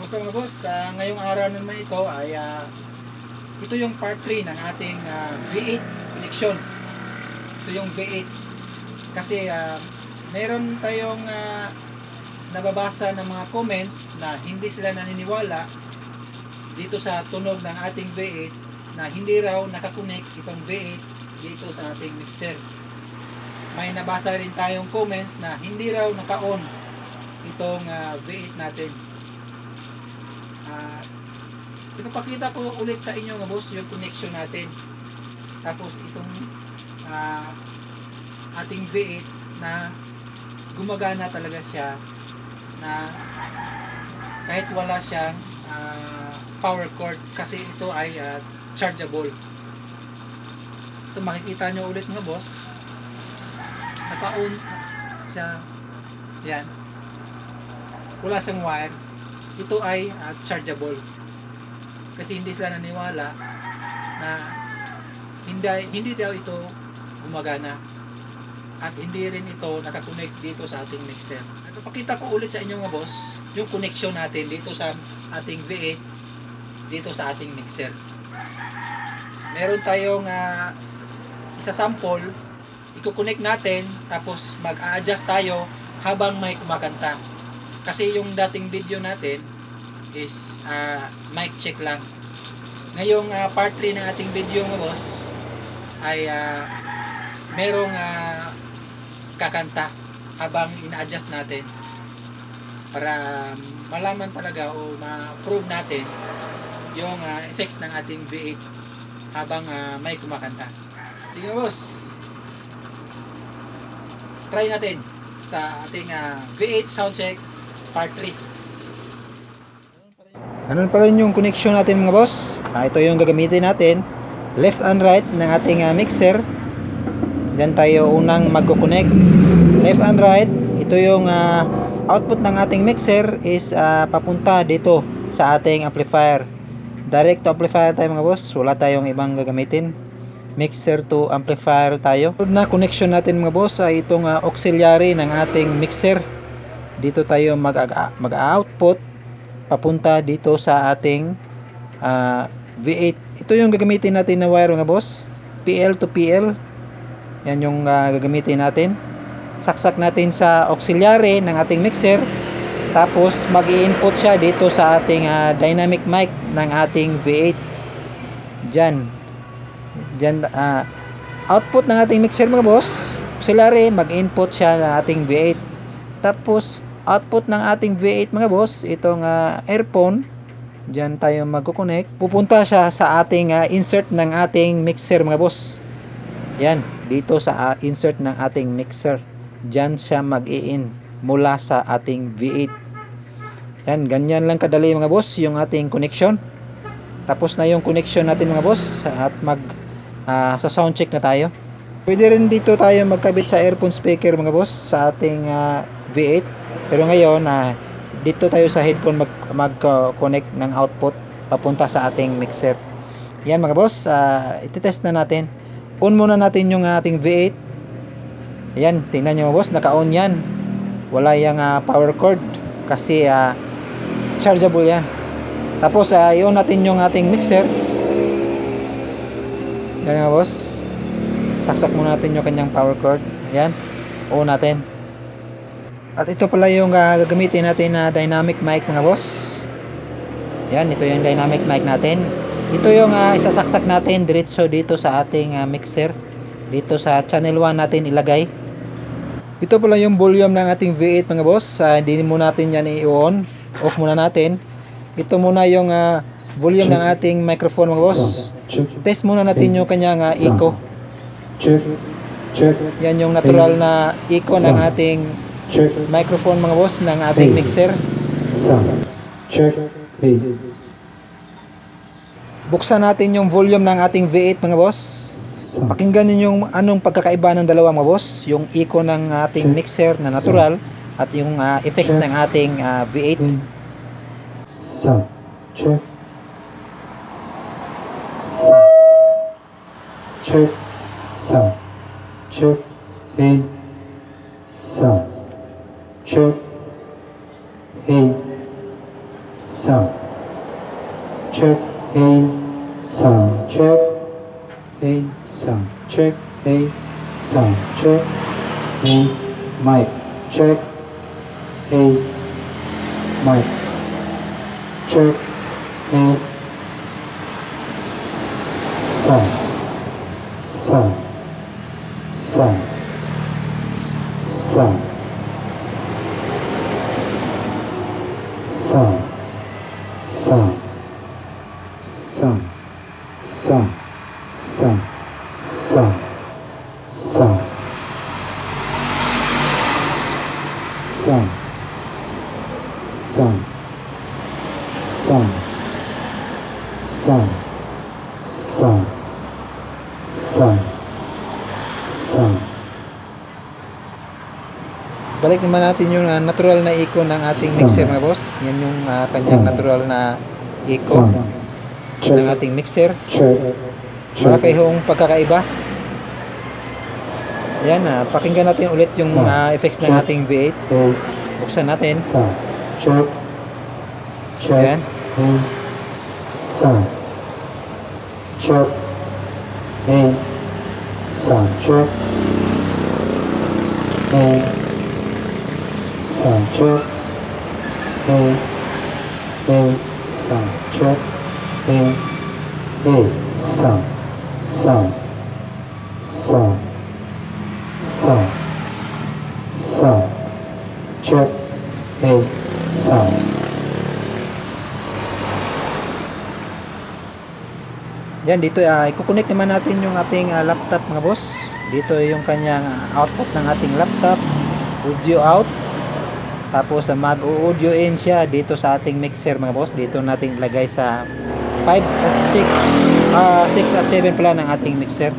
Basta mga boss, ngayong araw naman ito ay ito yung part 3 ng ating V8 connection. Ito yung V8 kasi meron tayong nababasa ng mga comments na hindi sila naniniwala dito sa tunog ng ating V8 na hindi raw nakakonect itong V8 dito sa ating mixer. May nabasa rin tayong comments na hindi raw naka-on itong V8 natin. Ipapakita ko ulit sa inyo mga boss yung connection natin, tapos itong ating V8 na gumagana talaga siya, na kahit wala siyang power cord kasi ito ay chargeable. Ito makikita nyo ulit mga boss, naka-on siya, yan, wala siyang wire. Ito ay chargeable kasi hindi sila naniwala na hindi daw ito gumagana at hindi rin ito nakakonect dito sa ating mixer. Ipapakita ko ulit sa inyo mga boss yung connection natin dito sa ating V8 dito sa ating mixer. Meron tayong isa sample, i-connect natin, tapos mag-a-adjust tayo habang may kumakanta. Kasi yung dating video natin is mic check lang. Ngayong part 3 ng ating video mga boss ay merong kakanta habang ina-adjust natin para malaman talaga o ma-prove natin yung effects ng ating V8 habang may kumakanta. Sige boss, try natin sa ating V8 soundcheck part 3. Ganun pa rin yung connection natin mga boss. Ito yung gagamitin natin, left and right ng ating mixer. Diyan tayo unang magko-connect, left and right. Ito yung output ng ating mixer is papunta dito sa ating amplifier. Direct to amplifier tayo mga boss, wala tayong ibang gagamitin. Mixer to amplifier tayo. Na connection natin mga boss ay itong auxiliary ng ating mixer. Dito tayo mag-output papunta dito sa ating V8. Ito yung gagamitin natin na wire mga boss, PL to PL. Yan yung gagamitin natin. Saksak natin sa auxiliary ng ating mixer, tapos mag-i-input siya dito sa ating dynamic mic ng ating V8. Diyan output ng ating mixer mga boss, auxiliary, mag-input siya ng ating V8. Tapos output ng ating V8 mga boss, itong earphone, dyan tayo magkukonect, pupunta siya sa ating insert ng ating mixer mga boss. Yan, dito sa insert ng ating mixer, dyan siya mag-i-in mula sa ating V8. Yan, ganyan lang kadali mga boss yung ating connection. Tapos na yung connection natin mga boss, at sa sound check na tayo. Pwede rin dito tayo magkabit sa earphone speaker mga boss sa ating V8. Pero ngayon dito tayo sa headphone mag-connect ng output papunta sa ating mixer. Yan mga boss, iti-test na natin. On muna natin yung ating V8. Yan, tingnan nyo mga boss, naka-on yan. Wala yung power cord kasi chargeable yan. Tapos i-on natin yung ating mixer. Yan mga boss, saksak muna natin yung kanyang power cord. Yan, on natin. At ito pala yung gagamitin natin na dynamic mic mga boss. Yan, ito yung dynamic mic natin. Ito yung isasaksak natin diretso dito sa ating mixer. Dito sa channel 1 natin ilagay. Ito pala yung volume ng ating V8 mga boss. Hindi muna natin yan i-on. Off muna natin. Ito muna yung volume ng ating microphone mga boss. Test muna natin yung kanyang echo. Yan yung natural na echo ng ating microphone mga boss ng ating mixer. Buksan natin yung volume ng ating V8 mga boss. Pakinggan niyo anong pagkakaiba ng dalawa mga boss, yung echo ng ating mixer na natural at yung effects ng ating V8. sound. Check A sound. Check A sound. Check A sound. Check A mic. Check A mic. Check A sound. Sound. Sound. Sound. Sound. Sound. Sound. Sound. Sound. Sound. Sound. Sound. Sound. Sound. Sound. Sound. Sound. Sound. Balik naman natin yung natural na echo ng ating Sound. mixer mga boss. Yan yung kanyang Sound. natural na echo Sound. ng ating mixer. Check. Malaki hong pagkakaiba. Yan, pakinggan natin ulit yung Sound. effects ng Check. ating V8. A Buksan natin. sound. Check. Check. Ayan. A sound. Check. A sound. Check. A sound. Check. A sound. Check. A sound. Sound. Sound. Sound. Sound. Check. A sound. Yan, dito i-connect naman natin yung ating laptop mga boss. Dito yung kanyang output ng ating laptop. Audio out. Tapos mag-audio in siya dito sa ating mixer mga boss. Dito natin ilagay sa 5 at 6 6 at 7 pala ng ating mixer.